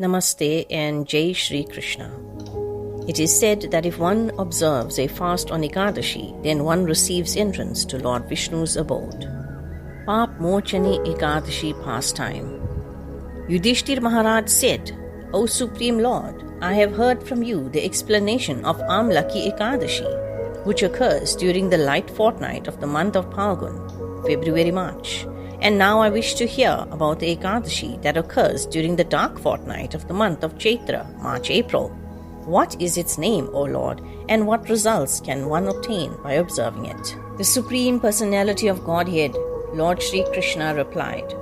Namaste and Jaishreekrishna. It is said that if one observes a fast on Ekadashi, then one receives entrance to Lord Vishnu's abode. Paapmochani Ekadashi pastime. Yudhishthir Maharaj said, O Supreme Lord, I have heard from you the explanation of Amlaki Ekadashi, which occurs during the light fortnight of the month of Phalgun, February-March. And now I wish to hear about the Ekadashi that occurs during the dark fortnight of the month of Chaithra, March-April. What is its name, O Lord, and what results can one obtain by observing it? The Supreme Personality of Godhead, Lord Shri Krishna, replied,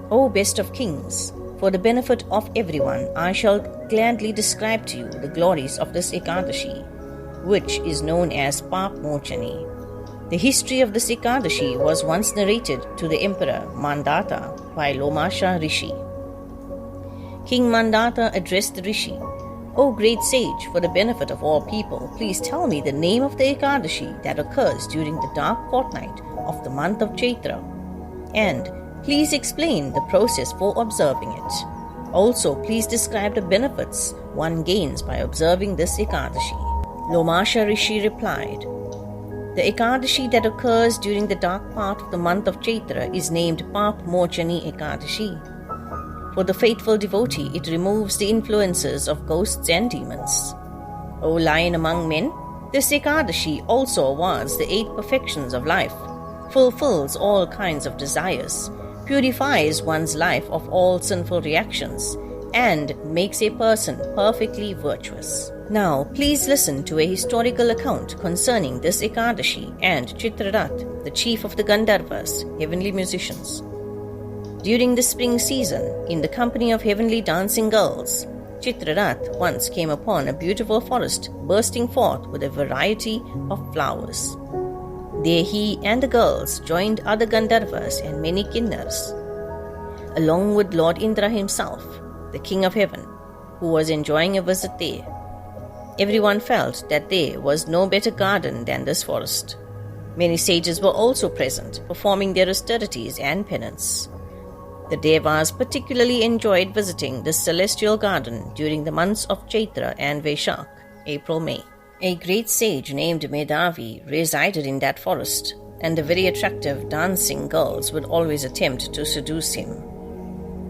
O best of kings, for the benefit of everyone, I shall gladly describe to you the glories of this Ekadashi, which is known as Paapmochani. The history of this Ekadashi was once narrated to the Emperor Mandata by Lomasha Rishi. King Mandata addressed the Rishi, O great sage, for the benefit of all people, please tell me the name of the Ekadashi that occurs during the dark fortnight of the month of Chaithra, and please explain the process for observing it. Also, please describe the benefits one gains by observing this Ekadashi. Lomasha Rishi replied, The Ekadashi that occurs during the dark part of the month of Chaithra is named Paapmochani Ekadashi. For the faithful devotee, it removes the influences of ghosts and demons. O lion among men, this Ekadashi also awards the 8 perfections of life, fulfills all kinds of desires, purifies one's life of all sinful reactions, and makes a person perfectly virtuous. Now, please listen to a historical account concerning this Ekadashi and Chitrarat, the chief of the Gandharvas, heavenly musicians. During the spring season, in the company of heavenly dancing girls, Chitrarat once came upon a beautiful forest bursting forth with a variety of flowers. There he and the girls joined other Gandharvas and many Kinnars, along with Lord Indra himself, the king of heaven, who was enjoying a visit there. Everyone felt that there was no better garden than this forest. Many sages were also present, performing their austerities and penance. The Devas particularly enjoyed visiting this celestial garden during the months of Chaitra and Vaishak, April-May. A great sage named Medhavi resided in that forest, and the very attractive dancing girls would always attempt to seduce him.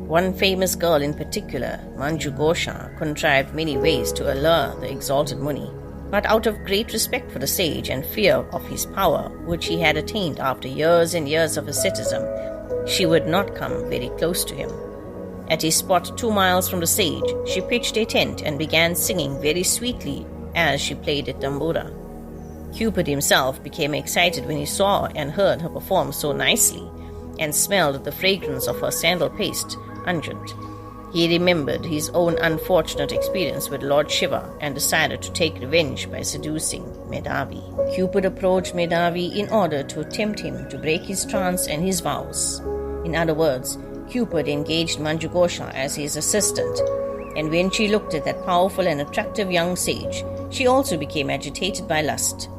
One famous girl in particular, Manju Ghosha, contrived many ways to allure the exalted Muni, but out of great respect for the sage and fear of his power, which he had attained after years and years of asceticism, she would not come very close to him. At a spot 2 miles from the sage, she pitched a tent and began singing very sweetly as she played a tambura. Cupid himself became excited when he saw and heard her perform so nicely, and smelled the fragrance of her sandal paste, unguent. He remembered his own unfortunate experience with Lord Shiva and decided to take revenge by seducing Medhavi. Cupid approached Medhavi in order to tempt him to break his trance and his vows. In other words, Cupid engaged Manju Ghosha as his assistant, and when she looked at that powerful and attractive young sage, she also became agitated by lust.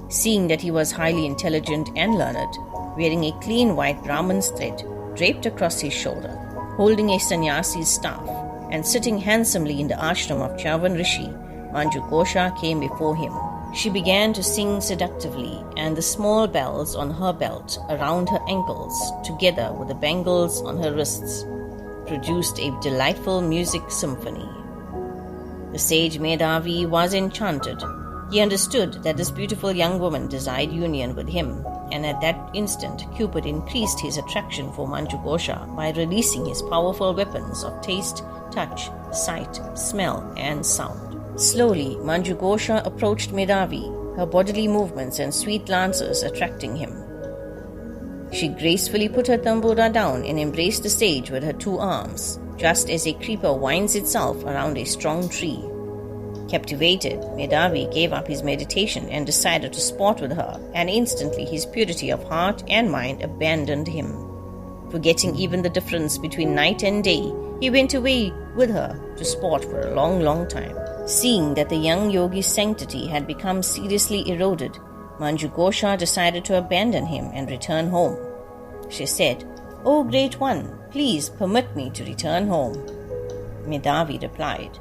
Seeing that he was highly intelligent and learned, wearing a clean white Brahman's thread draped across his shoulder, holding a sannyasi's staff, and sitting handsomely in the ashram of Chavan Rishi, Manju Ghosha came before him. She began to sing seductively, and the small bells on her belt around her ankles, together with the bangles on her wrists, produced a delightful music symphony. The sage Medhavi was enchanted. He understood that this beautiful young woman desired union with him, and at that instant Cupid increased his attraction for Manju Ghosha by releasing his powerful weapons of taste, touch, sight, smell, and sound. Slowly, Manju Ghosha approached Medhavi, her bodily movements and sweet glances attracting him. She gracefully put her tambura down and embraced the sage with her 2 arms, just as a creeper winds itself around a strong tree. Captivated, Medhavi gave up his meditation and decided to sport with her, and instantly his purity of heart and mind abandoned him. Forgetting even the difference between night and day, he went away with her to sport for a long time. Seeing that the young yogi's sanctity had become seriously eroded, Manju Ghosha decided to abandon him and return home. She said, "O great one, please permit me to return home." Medhavi replied,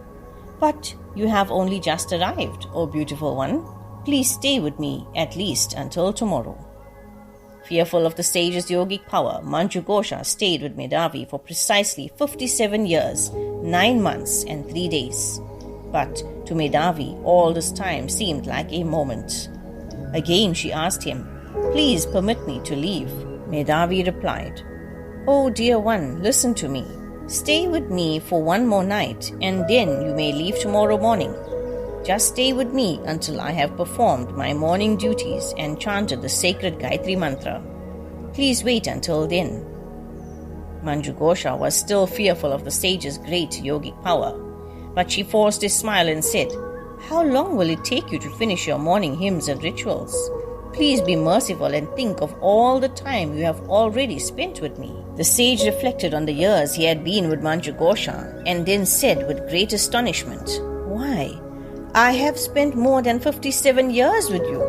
"But you have only just arrived, O beautiful one. Please stay with me at least until tomorrow." Fearful of the sage's yogic power, Manjughosha stayed with Medhavi for precisely 57 years, 9 months and 3 days. But to Medhavi, all this time seemed like a moment. Again she asked him, "Please permit me to leave." Medhavi replied, "Oh dear one, listen to me. Stay with me for one more night, and then you may leave tomorrow morning. Just stay with me until I have performed my morning duties and chanted the sacred Gayatri mantra. Please wait until then." Manjughosha was still fearful of the sage's great yogic power, but she forced a smile and said, "How long will it take you to finish your morning hymns and rituals? Please be merciful and think of all the time you have already spent with me." The sage reflected on the years he had been with Manjughosha and then said with great astonishment, "Why, I have spent more than 57 years with you."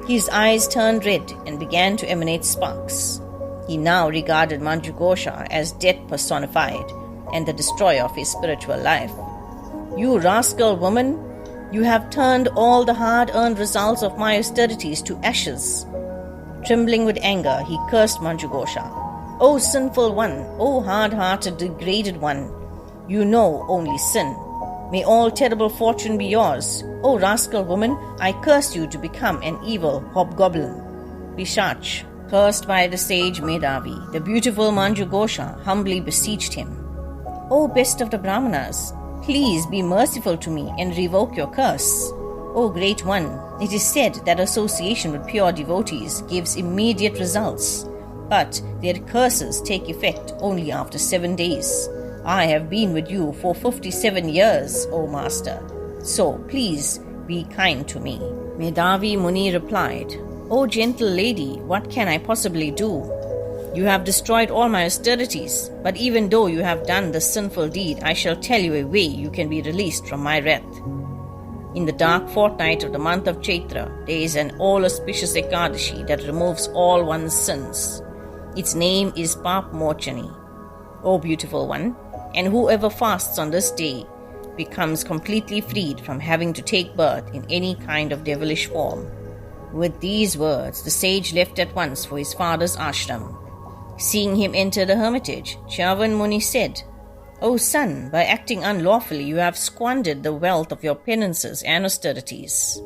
His eyes turned red and began to emanate sparks. He now regarded Manjughosha as death personified and the destroyer of his spiritual life. "You rascal woman, you have turned all the hard-earned results of my austerities to ashes." Trembling with anger, he cursed Manjughosha. "O sinful one, O hard-hearted, degraded one, you know only sin. May all terrible fortune be yours. O rascal woman, I curse you to become an evil hobgoblin." Pishach, cursed by the sage Medhavi, the beautiful Manjughosha humbly beseeched him, "O best of the Brahmanas, please be merciful to me and revoke your curse. O great one, it is said that association with pure devotees gives immediate results, but their curses take effect only after 7 days. I have been with you for 57 years, O Master, so please be kind to me." Medhavi Muni replied, "O gentle lady, what can I possibly do? You have destroyed all my austerities, but even though you have done this sinful deed, I shall tell you a way you can be released from my wrath. In the dark fortnight of the month of Chaithra, there is an all-auspicious Ekadashi that removes all one's sins. Its name is Paapmochani, O beautiful one, and whoever fasts on this day becomes completely freed from having to take birth in any kind of devilish form." With these words, the sage left at once for his father's ashram. Seeing him enter the hermitage, Chavan Muni said, "O son, by acting unlawfully you have squandered the wealth of your penances and austerities."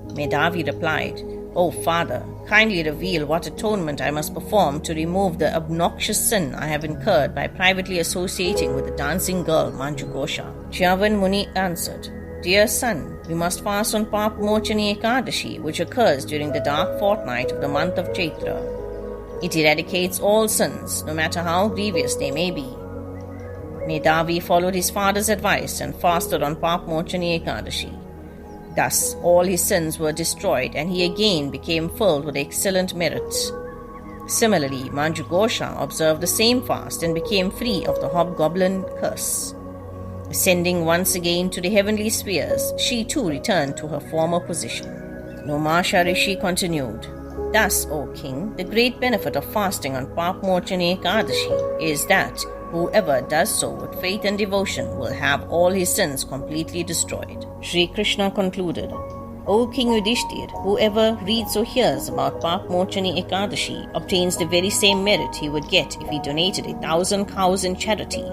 Medhavi replied, "O father, kindly reveal what atonement I must perform to remove the obnoxious sin I have incurred by privately associating with the dancing girl Manjughosha." Chavan Muni answered, "Dear son, you must fast on Paapmochani Ekadashi, which occurs during the dark fortnight of the month of Chaithra. It eradicates all sins, no matter how grievous they may be." Medhavi followed his father's advice and fasted on Paapmochani Ekadashi. Thus, all his sins were destroyed, and he again became filled with excellent merits. Similarly, Manjughosha observed the same fast and became free of the hobgoblin curse. Ascending once again to the heavenly spheres, she too returned to her former position. Nomasha Rishi continued, "Thus, O king, the great benefit of fasting on Paapmochani Ekadashi is that whoever does so with faith and devotion will have all his sins completely destroyed." Sri Krishna concluded, "O King Yudhishthir, whoever reads or hears about Paapmochani Ekadashi obtains the very same merit he would get if he donated 1,000 cows in charity,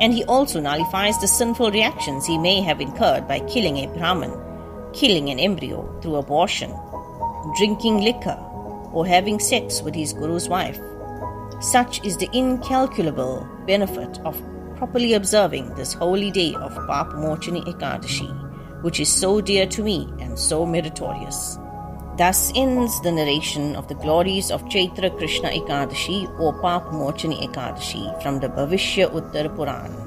and he also nullifies the sinful reactions he may have incurred by killing a Brahmin, killing an embryo through abortion, drinking liquor, or having sex with his guru's wife. Such is the incalculable benefit of properly observing this holy day of Paapmochani Ekadashi, which is so dear to me and so meritorious." Thus ends the narration of the glories of Chaithra Krishna Ekadashi or Paapmochani Ekadashi from the Bhavishya Uttar Puran.